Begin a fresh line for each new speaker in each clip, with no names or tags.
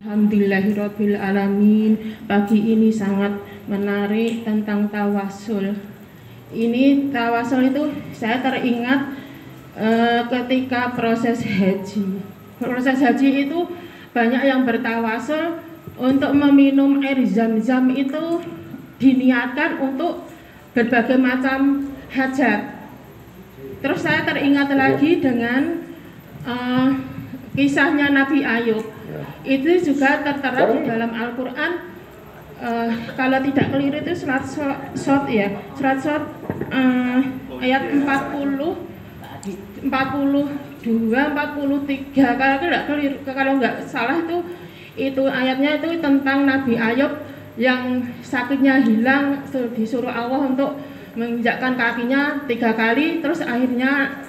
Alhamdulillahirabbil alamin. Pagi ini sangat menarik tentang tawasul. Ini tawasul itu saya teringat ketika proses haji. Proses haji itu banyak yang bertawasul untuk meminum air zam-zam itu diniatkan untuk berbagai macam hajat. Terus saya teringat lagi dengan kisahnya Nabi Ayub. Itu juga tertera di dalam Al-Quran. Kalau tidak keliru itu surat Shad ya, surat Shad ayat 42, 43. Kalau nggak salah itu ayatnya itu tentang Nabi Ayub yang sakitnya hilang, disuruh Allah untuk menginjakkan kakinya 3 kali, terus akhirnya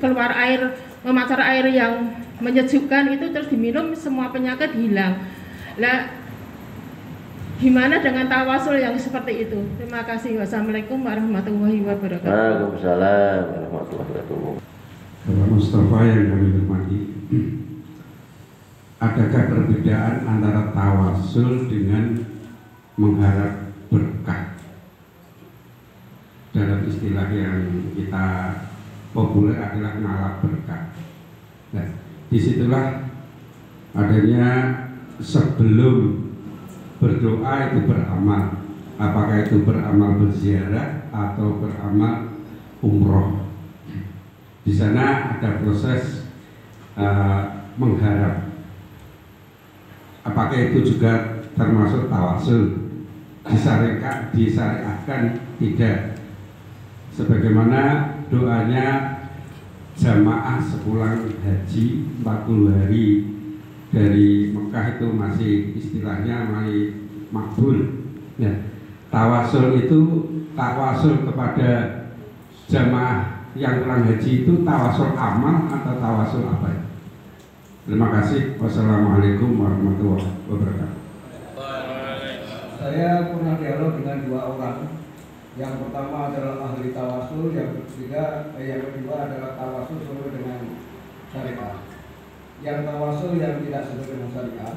keluar air, memancar air yang menyejukkan itu, terus diminum, semua penyakit hilang. Nah, gimana dengan tawasul yang seperti itu? Terima kasih. Wassalamualaikum warahmatullahi wabarakatuh.
Waalaikumsalam warahmatullahi wabarakatuh.
Bapak Mustafa yang kami hormati, adakah perbedaan antara tawasul dengan mengharap berkah? Dalam istilah yang kita populer adalah ngalap berkah. Nah, disitulah adanya sebelum berdoa itu beramal. Apakah itu beramal berziarah atau beramal umroh? Di sana ada proses mengharap. Apakah itu juga termasuk tawasul? Disyariatkan tidak. Sebagaimana doanya jamaah sepulang haji 40 hari dari Mekah itu masih istilahnya masih makbul. Ya, tawasul itu tawasul kepada jamaah yang pulang haji itu tawasul amal atau tawasul apa? Terima kasih. Wassalamualaikum warahmatullahi wabarakatuh.
Saya pernah dialog dengan 2 orang. Yang pertama adalah ahli tawasul, yang kedua adalah tawasul sesuai dengan syariah. Yang tawasul yang tidak sesuai dengan syariah,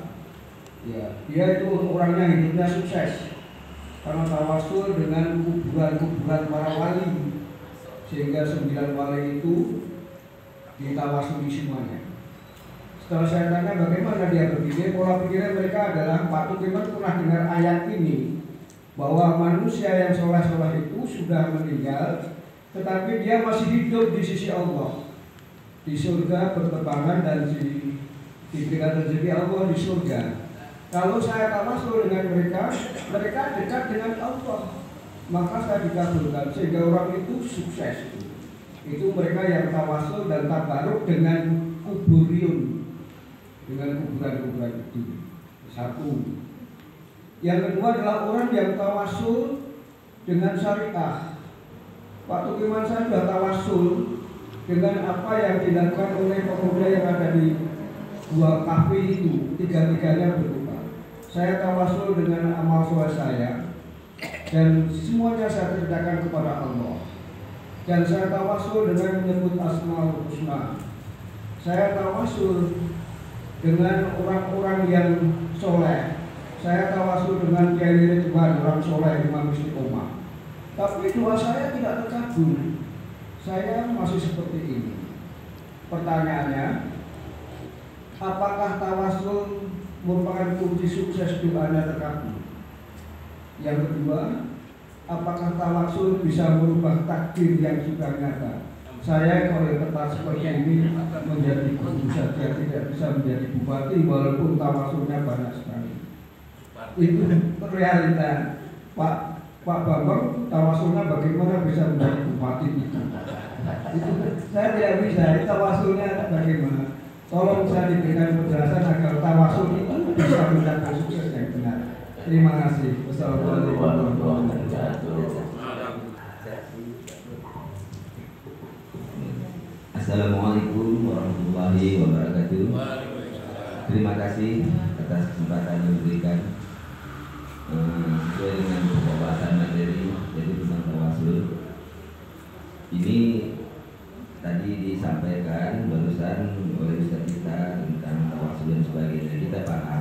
ya, dia itu orangnya hidupnya sukses karena tawasul dengan kuburan-kuburan para wali, sehingga 9 wali itu ditawasuli semuanya. Setelah saya tanya bagaimana dia berpikir, pola pikirnya mereka adalah, Pak Tukiman pernah dengar ayat ini, bahwa manusia yang soleh-soleh itu sudah meninggal, tetapi dia masih hidup di sisi Allah, di surga berterbangan dan diberikan rezeki Allah di surga. Kalau saya tawasul dengan mereka dekat dengan Allah, maka saya dikabulkan sehingga orang itu sukses. Itu mereka yang tawasul dan tabaruk dengan kuburiun, dengan kuburan-kuburan itu. Satu. Yang kedua adalah orang yang tawasul dengan syariah. Pak Tukiman saya sudah tawasul dengan apa yang dilakukan oleh pemuda yang ada di 2 kafe itu, 3-tiganya berubah. Saya tawasul dengan amal soleh saya dan semuanya saya kerjakan kepada Allah. Dan saya tawasul dengan menyebut Asmaul Husna. Saya tawasul dengan orang-orang yang soleh. Saya tawasul dengan Kiai Ridwan, orang soleh, Imam Istiqomah. Tapi doa saya tidak terkabul. Saya masih seperti ini. Pertanyaannya, apakah tawasul merupakan kunci sukses doanya terkabul? Yang kedua, apakah tawasul bisa merubah takdir yang sudah nyata? Saya kalau tetap seperti ini menjadi guru saja, tidak bisa menjadi bupati walaupun tawasulnya banyak sekali. Itu realita. Pak Bambang tawasulnya bagaimana bisa menjadi bupati itu saya tidak bisa. Tawasulnya bagaimana? Tolong saya diberikan penjelasan agar tawasul itu bisa mencapai sukses yang benar. Terima kasih. Wassalamualaikum warahmatullahi wabarakatuh.
Assalamualaikum warahmatullahi wabarakatuh. Terima kasih atas kesempatan yang diberikan. Sesuai dengan pembahasan materi, jadi tentang tawasul ini tadi disampaikan barusan oleh Ustaz kita tentang tawasul dan sebagainya. Kita paham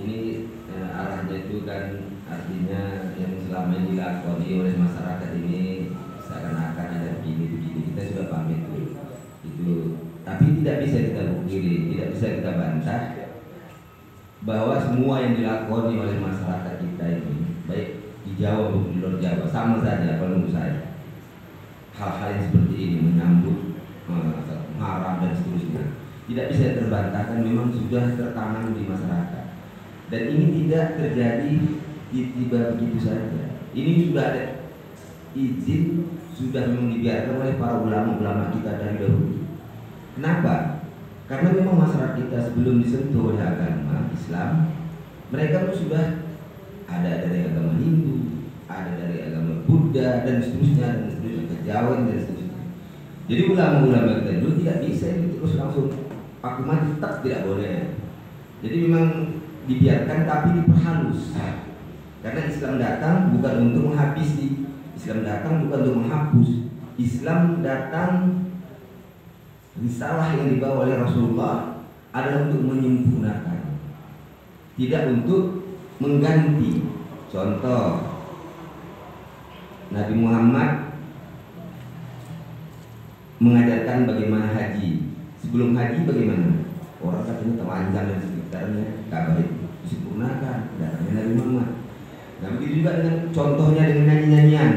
ini arahnya itu kan artinya yang selama ini dilakoni oleh masyarakat ini seakan-akan ada begini kita sudah paham itu, tapi tidak bisa kita pungkiri, tidak bisa kita bantah bahwa semua yang dilakoni oleh masyarakat kita ini baik di Jawa maupun di luar Jawa sama saja kalau menurut saya. Hal-hal yang seperti ini menyambut haram dan seterusnya tidak bisa terbantahkan, memang sudah tertanam di masyarakat dan ini tidak terjadi tiba-tiba begitu saja. Ini sudah ada izin, sudah memang dibiarkan oleh para ulama-ulama kita dari dahulu. Kenapa? Karena memang masyarakat kita sebelum disentuh oleh agama Islam, mereka pun sudah ada dari agama Hindu, ada dari agama Buddha dan seterusnya kejawen dan seterusnya. Jadi ulama-ulama kita dulu tidak bisa itu terus langsung pakuman, tetap tidak boleh. Jadi memang dibiarkan tapi diperhalus. Karena Islam datang bukan untuk menghabisi, Islam datang bukan untuk menghapus. Islam datang, risalah yang dibawa oleh Rasulullah adalah untuk menyempurnakan, tidak untuk mengganti. Contoh, Nabi Muhammad mengajarkan bagaimana haji. Sebelum haji bagaimana? Orang katanya telanjang dan sekitarnya, Ka'bah itu disempurnakan, datangnya Nabi Muhammad. Nah begitu juga dengan contohnya dengan nyanyi-nyanyian,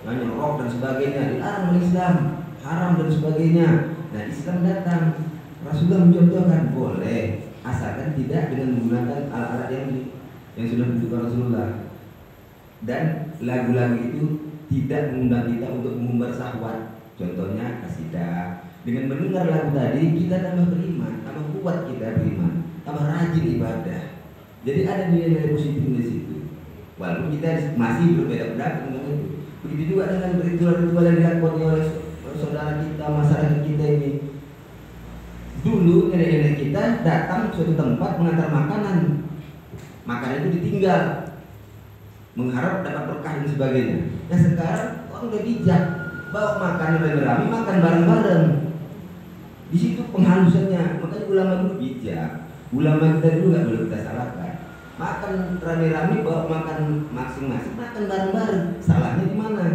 nyanyi rock dan sebagainya, dilarang oleh Islam, haram dan sebagainya. Nah Islam datang, Rasulullah mencontohkan boleh, asalkan tidak dengan menggunakan alat-alat yang sudah ditentukan Rasulullah. Dan lagu-lagu itu tidak mengundang kita untuk mengumbar syahwat. Contohnya kasidah. Dengan mendengar lagu tadi kita tambah beriman, tambah kuat kita beriman, tambah rajin ibadah. Jadi ada nilai-nilai positif di situ. Walaupun kita masih berbeda pendapat tentang itu. Begitu juga dengan ritual-ritual yang dilakukan oleh saudara kita, masyarakat kita ini. Dulu nenek-nenek kita datang ke suatu tempat mengantar makanan, makanan itu ditinggal, mengharap dapat berkah dan sebagainya. Nah sekarang orang udah bijak, bawa makanan rame-rame, makan bareng-bareng. Di situ penghalusannya. Makanya ulama dulu bijak. Ulama kita dulu nggak boleh kita salahkan. Makan rame-rame, bawa makan masing-masing, makan bareng-bareng. Salahnya di mana?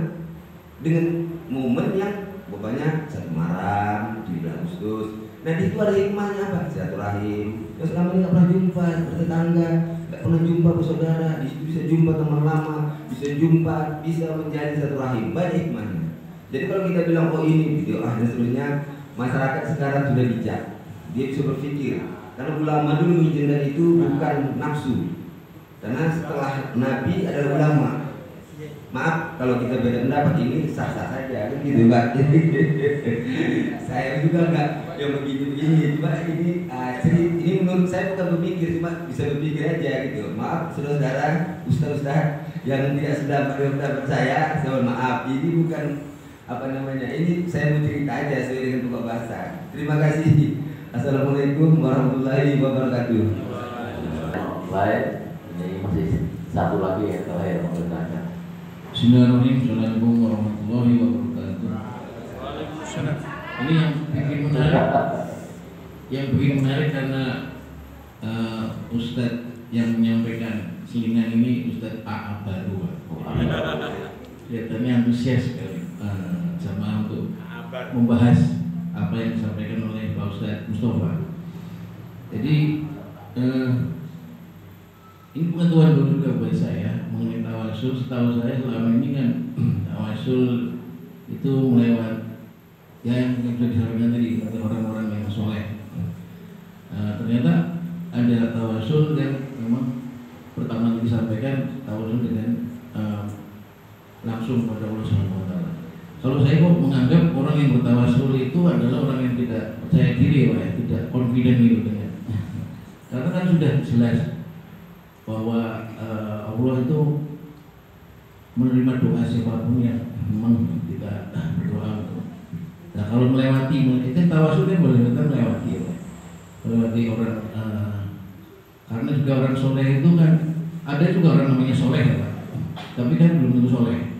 Dengan momen yang bapaknya 1 Muharram, 17 Agustus. Nah di situ ada hikmahnya apa? Silaturahim. Yang selama ini nggak pernah jumpa bertetangga, nggak pernah jumpa bersaudara. Di situ bisa jumpa teman lama, bisa jumpa, bisa menjadi silaturahim. Banyak hikmahnya. Jadi kalau kita bilang oh ini video dan seterusnya, masyarakat sekarang sudah bijak. Dia bisa berpikir. Karena ulama dulu mengizinkan itu bukan nafsu. Karena setelah Nabi adalah ulama. Maaf kalau kita beda pendapat, ini sah-sah saja kan gitu Mbak. Saya juga enggak yang begini. Cuma ini menurut saya bukan berpikir, cuma bisa berpikir aja gitu. Maaf saudara-saudara, ustaz-ustaz yang tidak sedang pendapat saya mohon maaf. Ini bukan apa namanya, ini saya mau cerita aja sesuai dengan pokok bahasa. Terima kasih. Assalamualaikum warahmatullahi wabarakatuh.
Baik, ini masih satu lagi ya kalau yang mau bertanya.
Bismillahirrahmanirrahim. Assalamualaikum warahmatullahi wabarakatuh. Ini yang bikin menarik, karena Ustadz yang menyampaikan selingan ini Ustadz A.A. Baru. Kelihatannya antusias sekali jamaah untuk membahas apa yang disampaikan oleh Pak Ustadz Mustafa. Jadi ini pengetahuan dulu juga buat saya mengenai tawasul. Setahu saya selama ini kan tawasul itu melewat ya yang sudah disampaikan tadi oleh orang-orang yang soleh. Ternyata ada tawasul yang memang pertama disampaikan tawasul dengan langsung pada Allah Subhanahu wa taala. Kalau saya kok menganggap orang yang bertawasul itu adalah orang yang tidak percaya diri, Pak, ya, tidak confident gitu kan. Karena kan sudah jelas bahwa Allah itu menerima doa siapapun yang memang kita berdoa. Nah kalau melewati, itu tawasul kan boleh kita melewati, ya, melewati orang. Karena juga orang soleh itu kan ada juga orang namanya soleh, ya, Pak. Tapi kan belum tentu soleh.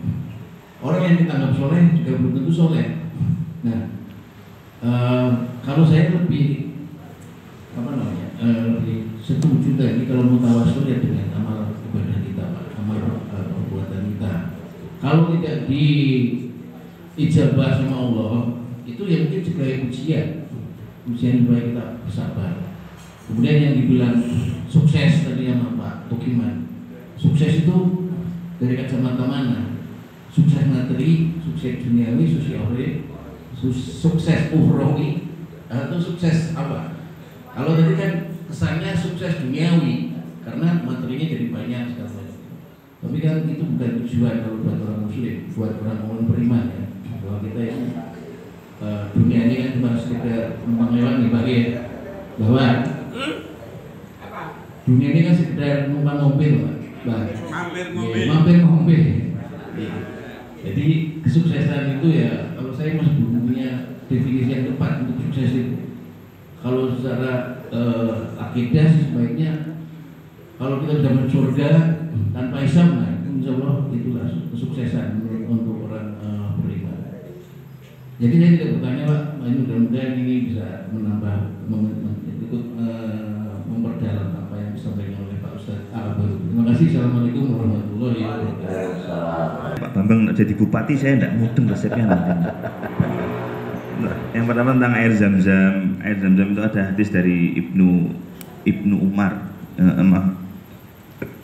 Orang yang kita anggap soleh juga belum tentu soleh. Nah, kalau saya lebih apa namanya setuju tadi kalau mau tawasul ya dengan amal ibadah kita, Pak, amal perbuatan kita. Kalau tidak diijabah sama Allah, itu ya mungkin sebagai ujian supaya kita bersabar. Kemudian yang dibilang sukses tadi yang Pak Tukiman, sukses itu dari kacamata mana? Sukses materi, sukses duniawi, sukses ukhrawi, atau sukses apa? Kalau tadi kan kesannya sukses duniawi karena materinya jadi banyak sekali. Tapi kan itu bukan tujuan kalau buat orang muslim, buat orang beriman ya. Bahwa kita ini dunia ini kan cuma sekedar numpang lewat nih bagi ya. Bahwa dunia ini kan sekedar numpang mobil, Pak. Mampir mobil. Jadi kesuksesan itu ya, kalau saya masih belum punya definisi yang tepat untuk sukses itu. Kalau secara akidah sih sebaiknya kalau kita sudah masuk surga tanpa hisab, nah insya Allah itulah kesuksesan untuk orang beriman. Jadi saya tidak bertanya, Pak, mudah-mudahan ini bisa menambah ikut memperdalam apa yang disampaikan oleh Pak Ustadz Al-Baru. Terima kasih. Assalamualaikum warahmatullahi wabarakatuh.
Pak Bambang jadi bupati saya tidak mudeng resepnya nanti. Yang pertama tentang air zam-zam. Air zam-zam itu ada hadis dari Ibnu Umar,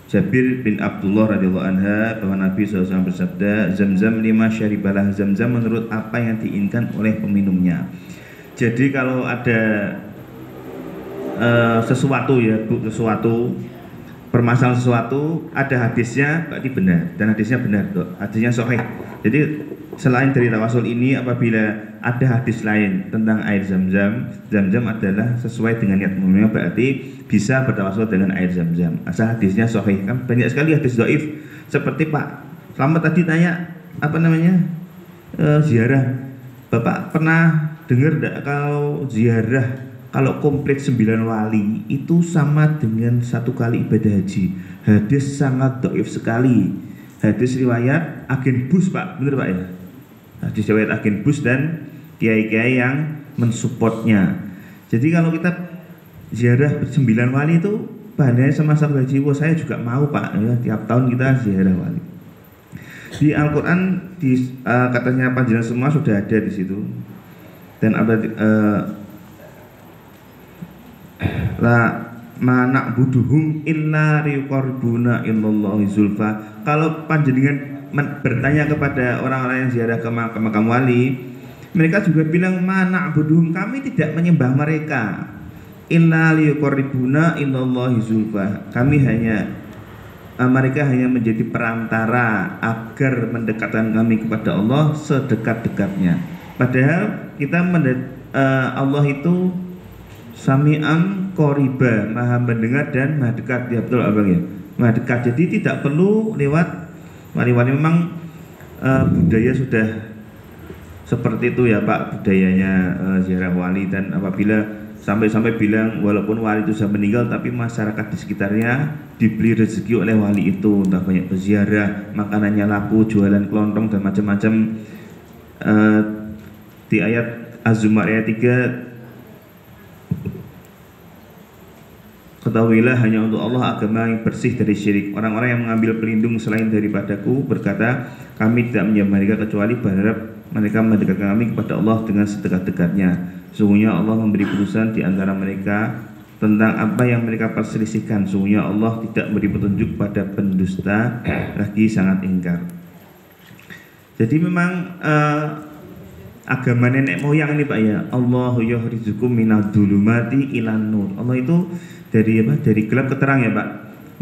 Jabir bin Abdullah radhiyallahu anha, bahwa Nabi SAW bersabda, zam-zam lima syaribalah, zam-zam menurut apa yang diinginkan oleh peminumnya. Jadi kalau ada sesuatu permasalahan sesuatu, ada hadisnya berarti benar, dan hadisnya benar, hadisnya sahih. Jadi selain dari tawasul ini, apabila ada hadis lain tentang air zam-zam, zam-zam adalah sesuai dengan niat mulia, berarti bisa bertawasul dengan air zam-zam asal hadisnya sahih. Kan banyak sekali hadis dhaif, seperti Pak Slamet tadi tanya apa namanya ziarah. Bapak pernah dengar enggak kalau ziarah, kalau komplit 9 wali itu sama dengan 1 kali ibadah haji? Hadis sangat dhaif sekali. Hadis riwayat Agen Bus, Pak, bener Pak ya? Hadis riwayat Agen Bus dan kiai-kiai yang mensupportnya. Jadi kalau kita ziarah 9 wali itu bahannya sama sahabat haji, wah saya juga mau, Pak, ya, tiap tahun kita ziarah wali. Di Al-Quran katanya panjenengan semua sudah ada di situ. Dan ada la mana buduhum illa riqarbuna illallahi zulfa. Kalau panjenengan bertanya kepada orang-orang yang ziarah ke makam wali, mereka juga bilang mana buduhum, kami tidak menyembah mereka, illa riqarbuna illallahi zulfa. Kami hanya mereka hanya menjadi perantara agar mendekatkan kami kepada Allah sedekat-dekatnya. Padahal kita Allah itu Sami'an qoriba, maha mendengar dan maha dekat. Ya betul Abang ya, maha dekat. Jadi tidak perlu lewat wali-wali. Memang budaya sudah seperti itu ya Pak, budayanya ziarah wali. Dan apabila sampai bilang walaupun wali itu sudah meninggal, tapi masyarakat di sekitarnya dibeli rezeki oleh wali itu, entah banyak berziarah, makanannya laku, jualan kelontong dan macam-macam. Di ayat Az-Zumar ayat 3, ketahuilah hanya untuk Allah agama yang bersih dari syirik. Orang-orang yang mengambil pelindung selain daripadaku berkata, kami tidak menyembah mereka kecuali berharap mereka mendekatkan kami kepada Allah dengan sedekat-dekatnya. Sesungguhnya Allah memberi putusan di antara mereka tentang apa yang mereka perselisihkan. Sesungguhnya Allah tidak memberi petunjuk pada pendusta, lagi sangat ingkar. Jadi memang agama nenek moyang ini Pak ya, Allahu yukhrijukum minadh-dhulumati ilan nur. Allah itu dari apa? Dari gelap ke terang ya Pak.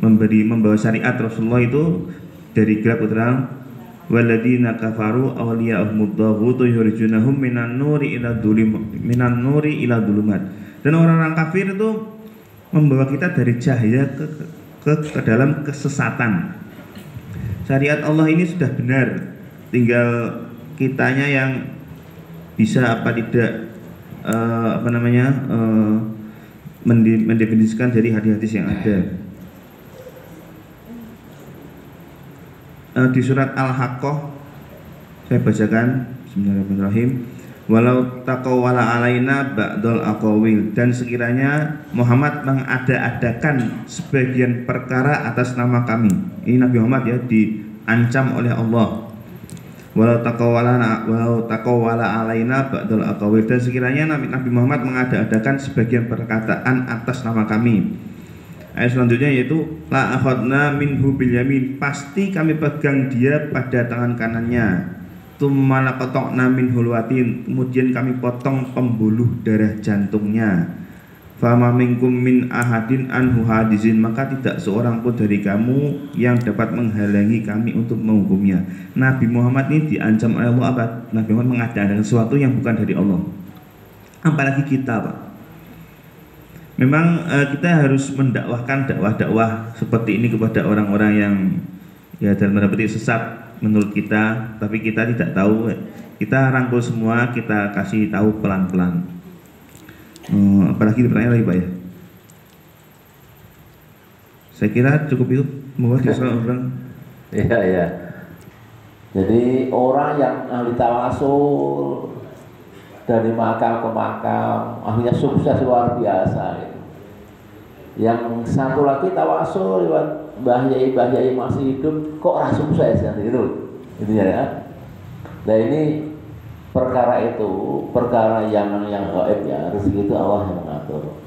Membawa syariat Rasulullah itu dari gelap ke terang. Walladzina kafaru awliya'uhumud taghutu yukhrijunahum minan nuri ila dhulumat. Dan orang-orang kafir itu membawa kita dari cahaya ke dalam kesesatan. Syariat Allah ini sudah benar, tinggal kitanya yang bisa apa tidak mendefinisikan dari hadis-hadis yang ada. Di surat Al-Haqqah saya bacakan, bismillahirrahmanirrahim. walau taqawwala alaina ba'dul aqawil, dan sekiranya Muhammad mengada-adakan sebagian perkara atas nama kami. Ini Nabi Muhammad ya diancam oleh Allah. Walau taqawwala alaina ba'dul aqawil, dan sekiranya Nabi Muhammad mengada-adakan sebagian perkataan atas nama kami. Ayat selanjutnya yaitu la akhadna minhu bil yamin, pasti kami pegang dia pada tangan kanannya. Tsumma laqata'na minhul watin, kemudian kami potong pembuluh darah jantungnya. Fama minkum min ahadin anhu hadizin, maka tidak seorang pun dari kamu yang dapat menghalangi kami untuk menghukumnya. Nabi Muhammad ini diancam oleh Allah apa? Nabi Muhammad mengadakan sesuatu yang bukan dari Allah. Apalagi kita, Pak. Memang kita harus mendakwahkan dakwah seperti ini kepada orang-orang yang ya dalam tanda petik sesat menurut kita, tapi kita tidak tahu. Kita rangkul semua, kita kasih tahu pelan-pelan. Apalagi pertanyaan lagi Pak ya? Saya kira cukup itu. Mohon diulang.
Iya ya. Jadi orang yang ahli tawasul dari makam ke makam, akhirnya sukses luar biasa gitu. Yang satu lagi tawasul lewat Mbah Yai masih hidup kok ora sukses ya gitu. Intinya ya. Nah ini perkara yang gaib ya, rezeki itu Allah yang mengatur.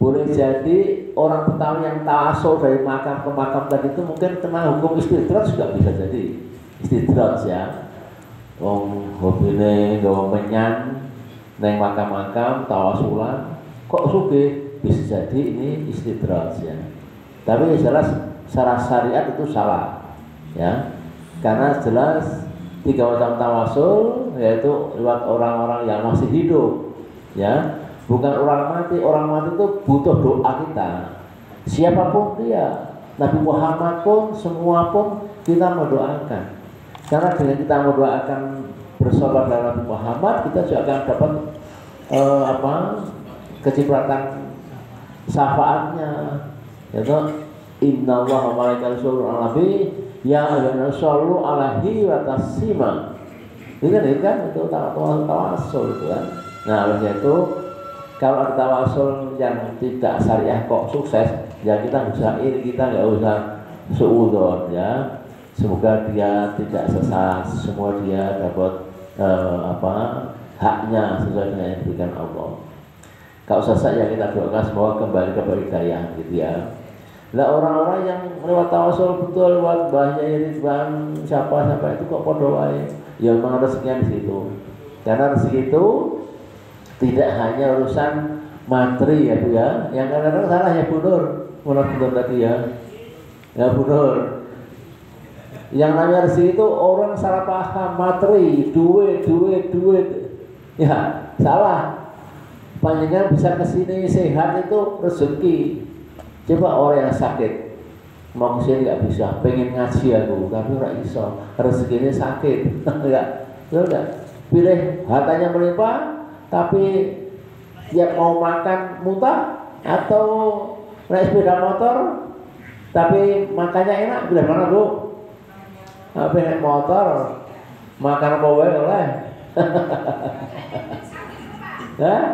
Boleh jadi orang pertama yang tawasul dari makam ke makam tadi itu mungkin kena hukum istidraj juga bisa jadi. Istidraj ya. Wong hobine nggawa menyan neng makam-makam tawasulan kok sugih, bisa jadi ini istidraj ya. Tapi jelas secara syariat itu salah ya, karena jelas 3 macam tawasul yaitu lewat orang-orang yang masih hidup ya, bukan orang mati. Orang mati itu butuh doa kita, siapapun dia, Nabi Muhammad pun, semua pun kita mendoakan, karena dengan kita mendoakan bersolat pada Nabi Muhammad, kita juga akan dapat kecipratan syafaatnya, yaitu innallaha wa malaikatahu ala nabi ya ayyuhallazina shallu alaihi wa taslima. Itu kan itu tawasul itu kan. Nah, oleh itu kalau ada tawasul yang tidak syariah kok sukses, ya kita usah iri, kita nggak usah suudzon ya. Semoga dia tidak sesat, semua dia dapat haknya sesuai dengan yang diberikan Allah. Kalau sesat ya kita doakan semoga kembali kepada hidayah gitu ya. Lah orang-orang yang lewat tawasul betul lewat Mbahnya Ridwan siapa itu kok podo wae. Ya memang rezekinya di situ. Karena rezeki itu tidak hanya urusan materi ya Bu ya. Yang kadang-kadang salah ya Bu Nur. Mulai Bu Nur tadi ya. Ya Bu Nur. Yang namanya rezeki itu orang salah paham materi, duit. Ya, salah. Panjenengan bisa kesini sehat itu rezeki. Coba orang yang sakit mau kesini nggak bisa, pengen ngaji aku tapi nggak bisa, rezekinya sakit, enggak. Pilih hartanya melimpah tapi dia mau makan muntah, atau naik sepeda motor tapi makannya enak, pilih mana Bu? Tapi naik motor makan apa wae oleh. Hah?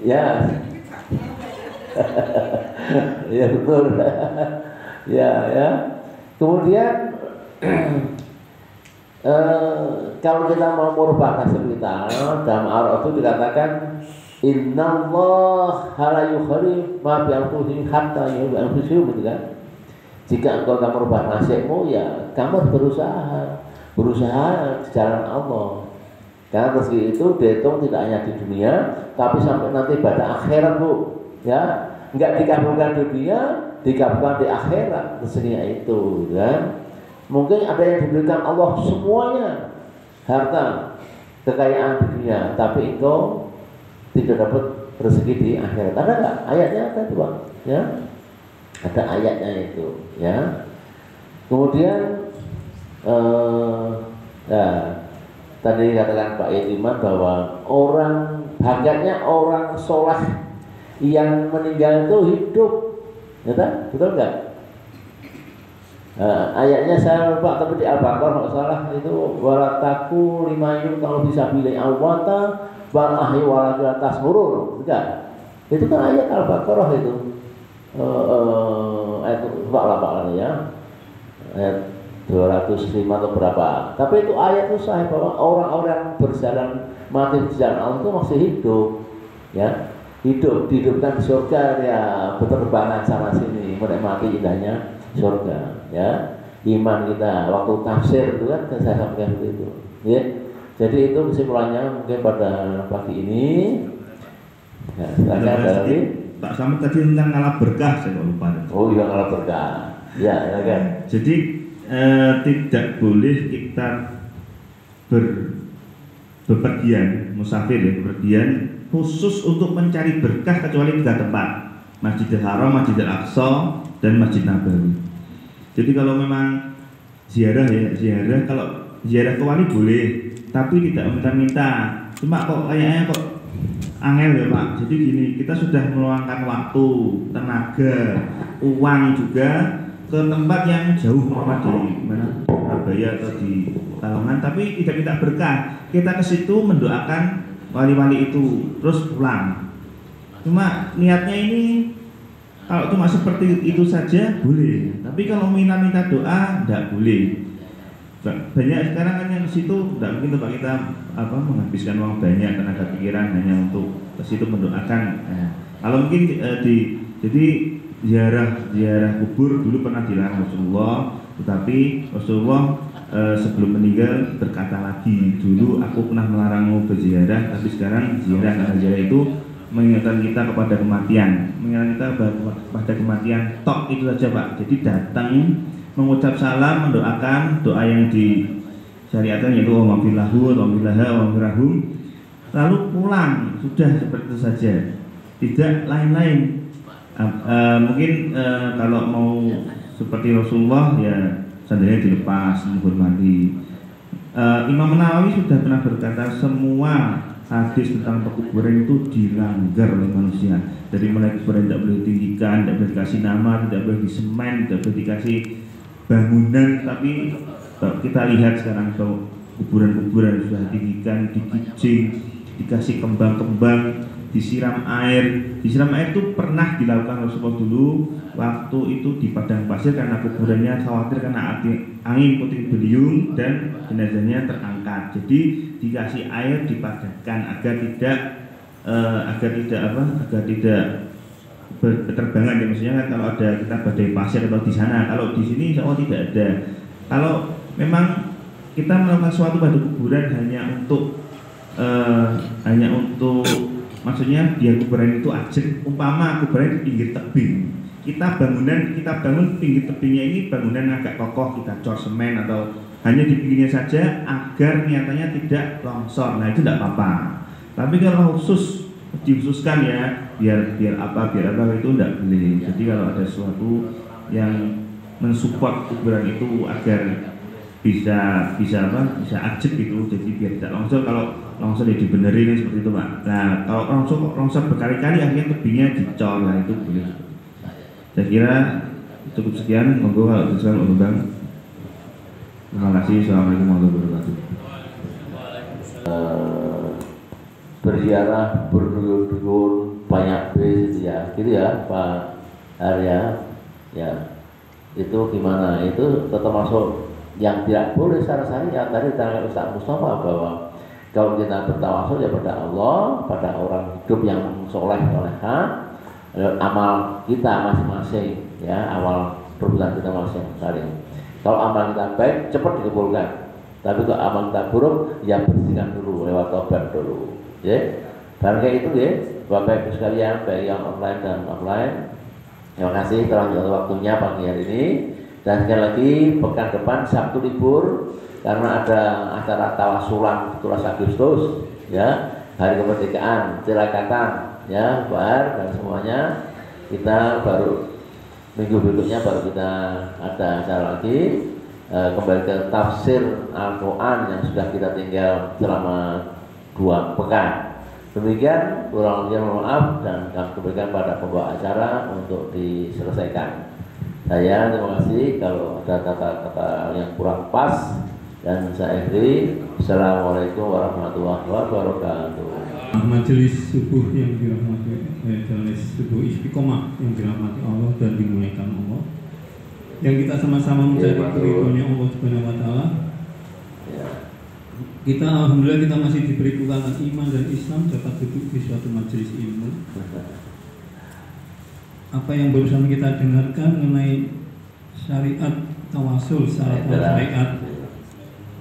Ya. Ya betul. ya. Kemudian kalau kita mau merubah nasib kita, dalam Al-Qur'an itu dikatakan innallaha la yukhli ma bi anfusihim hatta yuhibbu anfusihum, gitu kan. Jika engkau akan merubah nasibmu, ya kamu berusaha di jalan Allah. Karena rezeki itu dihitung tidak hanya di dunia, tapi sampai nanti pada akhirat Bu. Ya, enggak dikabulkan di dunia, dikabulkan di akhirat rezekinya itu, kan? Mungkin ada yang diberikan Allah semuanya harta, kekayaan di dunia, tapi engkau tidak dapat rezeki di akhirat. Ada nggak ayatnya? Ada tuh Pak, ya? Ada ayatnya itu, ya. Kemudian tadi katakan Pak Yediman bahwa orang hakikatnya orang soleh yang meninggal itu hidup, ya, betul nggak? Ayatnya saya lupa, tapi di Al-Baqarah kalau salah itu walataku 5 yum kalau bisa pilih awata bal ahli wala tasmurun. Enggak. Itu kan ayat Al-Baqarah itu. Ayat lupa ya. Ayat 205 atau berapa. Tapi itu ayat itu sahih bahwa orang-orang berjalan mati di jalan Allah itu masih hidup. Ya. Dihidupkan di surga ya, berterbangan sana sini menikmati indahnya surga ya. Iman kita waktu tafsir itu kan saya sampaikan begitu ya. Jadi itu kesimpulannya mungkin pada pagi ini ya, silakan dari
Pak Samad tadi tentang ngalah berkah saya lupa.
Oh iya, ngalah berkah ya kan.
Jadi tidak boleh kita bepergian musafir ya, bepergian khusus untuk mencari berkah kecuali 3 tempat: Masjidil Haram, Masjidil Aqsa, dan Masjid Nabawi. Jadi kalau memang ziarah ya, kalau ziarah ke wali boleh, tapi tidak minta-minta. Cuma kok kayaknya kok angel ya Pak. Jadi gini, kita sudah meluangkan waktu, tenaga, uang juga ke tempat yang jauh dari mana, Surabaya atau di Talangan, tapi tidak minta berkah. Kita ke situ mendoakan wali-wali itu terus pulang. Cuma niatnya ini kalau cuma seperti itu saja boleh, tapi kalau minta-minta doa tidak boleh. Banyak sekarang kan yang ke situ tidak mungkin tempat kita menghabiskan uang banyak, tenaga pikiran hanya untuk ke situ mendoakan. Kalau mungkin jadi ziarah kubur dulu pernah dilarang Rasulullah, tetapi Rasulullah sebelum meninggal berkata lagi, dulu aku pernah melarangmu berziarah, tapi sekarang ziarah, karena ziarah itu mengingatkan kita kepada kematian, mengingatkan kita kepada kematian tok itu saja Pak. Jadi datang mengucap salam, mendoakan doa yang disyariatkan yaitu wa maghfirlahu wa maghfirlaha wa maghfirahum, lalu pulang, sudah seperti itu saja, tidak lain-lain. Mungkin kalau mau seperti Rasulullah ya sandalnya dilepas, menghormati. Imam Nawawi sudah pernah berkata semua hadis tentang pekuburan itu dilanggar oleh manusia. Dari mulai kuburan tidak boleh ditinggikan, tidak boleh dikasih nama, tidak boleh disemen, tidak boleh dikasih bangunan. Tapi kita lihat sekarang bahwa kuburan-kuburan sudah ditinggikan, dikicing, dikasih kembang-kembang, disiram air. Disiram air itu pernah dilakukan Rasulullah dulu waktu itu di padang pasir karena kuburannya khawatir karena angin puting beliung dan jenazahnya terangkat. Jadi dikasih air, dipadatkan agar tidak berterbangan ya, maksudnya kan kalau ada kita badai pasir atau di sana. Kalau di sini insya Allah tidak ada. Kalau memang kita melakukan sesuatu pada kuburan hanya untuk maksudnya biar kuburan itu ajek, umpama kuburan di pinggir tebing, kita bangun pinggir tebingnya ini bangunan agak kokoh, kita cor semen atau hanya di pinggirnya saja agar niatannya tidak longsor, nah itu tidak apa-apa. Tapi kalau dikhususkan ya biar apa itu tidak boleh. Jadi kalau ada sesuatu yang mensupport kuburan itu agar bisa ajek gitu, jadi biar tidak longsor. Kalau longsor ya dibenerin seperti itu Pak. Nah kalau longsor berkali-kali akhirnya tebingnya dicor, lah itu boleh. Saya kira cukup sekian. Monggo kalau disuruh Bang. Terima kasih. Assalamualaikum warahmatullahi wabarakatuh.
Berziarah berduyun-duyun banyak bis ya, gitu ya Pak Arya. Ya itu gimana? Itu tetap masuk yang tidak boleh secara syariat. Tadi ditanya Ustaz Mustafa bahwa kalau kita bertawasul ya pada Allah, pada orang hidup yang soleh soleha, amal kita masing-masing ya, awal perbuatan kita masing-masing. Kalau amal kita baik cepat dikabulkan, tapi kalau amal kita buruk ya bersihkan dulu lewat tobat dulu ya. Dan kayak itu ya Bapak Ibu sekalian, baik yang online dan offline, terima kasih telah menjadi waktunya pagi hari ini. Dan sekali lagi pekan depan Sabtu libur karena ada acara tawasulan 17 Agustus ya, hari kemerdekaan Cilacatan ya, Bar dan semuanya. Kita baru minggu berikutnya baru kita ada acara lagi kembali ke tafsir Al-Quran yang sudah kita tinggal selama 2 pekan. Demikian, kurang lebih mohon maaf dan kami berikan pada pembawa acara untuk diselesaikan. Saya terima kasih. Kalau ada kata-kata yang kurang pas dan saya akhiri. Assalamualaikum warahmatullahi wabarakatuh.
Majelis subuh yang dirahmati, majelis subuh istiqomah yang dirahmati Allah dan dimuliakan Allah, yang kita sama-sama mencari keridhoannya Allah Subhanahu wa taala. Kita alhamdulillah kita masih diberi kekuatan iman dan Islam dapat duduk di suatu majelis ilmu. Apa yang barusan kita dengarkan mengenai syariat tawasul, syariat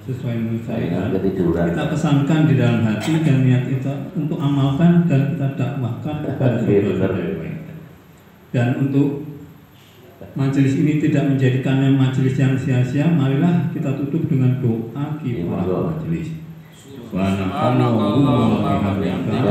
sesuai dengan syariat, kita pesankan di dalam hati dan niat kita untuk amalkan dan kita dakwahkan kepada saudara yang lain. Dan untuk majelis ini tidak menjadikannya majelis yang sia-sia, marilah kita tutup dengan doa kifarah majelis. Subhanallah wa bihamdihi.